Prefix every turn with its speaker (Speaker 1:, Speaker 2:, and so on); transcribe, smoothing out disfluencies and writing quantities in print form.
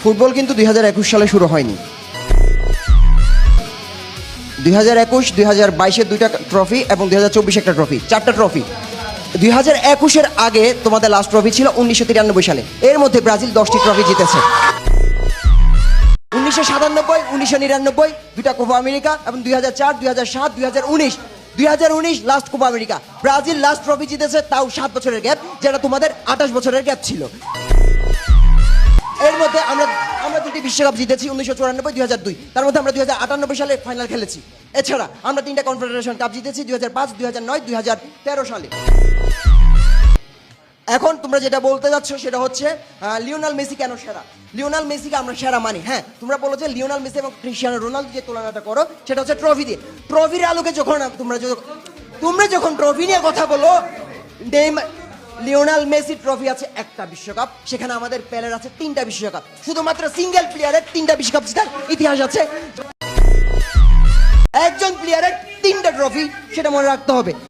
Speaker 1: Football কিন্তু 2021 সালে শুরু হয়নি। 2021, 2022-এর 2টা ট্রফি এবং 2024 একটা ট্রফি, 4টা ট্রফি। 2021-এর আগে তোমাদের লাস্ট ট্রফি ছিল 1993 সালে। এর মধ্যে ব্রাজিল 10টি ট্রফি জিতেছে। 1997, 1999 2টা কোপা আমেরিকা এবং 2004, 2007, 2019 2019 last Copa America. Brazil last trophy জিতেছে, তাও 7 বছরের গ্যাপ, যেটা তোমাদের 28 বছরের গ্যাপ ছিল। এর মধ্যে আমরা দুটি বিশ্বকাপ জিতেছি, 1994, 2002। তার মধ্যে আমরা 2098 সালে ফাইনাল খেলেছি। এছাড়া আমরা 3টা কনফেডারেশন কাপ জিতেছি, 2005, 2009, 2013 সালে। এখন তোমরা যেটা বলতে যাচ্ছ সেটা হচ্ছে লিওনেল মেসি কেন সেরা। লিওনেল মেসিকে আমরা সেরা মানি, হ্যাঁ। তোমরা বলো যে লিওনেল মেসি এবং ক্রিস্টিয়ানো রোনালদো যে তুলনাটা করো সেটা হচ্ছে ট্রফি দিয়ে। ট্রফির আলোকে তোমরা যখন ট্রফি নিয়ে কথা বলো, লিওনেল মেসি ট্রফি আছে একটা বিশ্বকাপ, সেখানে আমাদের পেলের আছে 3টা বিশ্বকাপ। শুধুমাত্র সিঙ্গেল প্লেয়ারের 3টা বিশ্বকাপ জেতার ইতিহাস আছে। একজন প্লেয়ারের 3টা ট্রফি, সেটা মনে রাখতে হবে।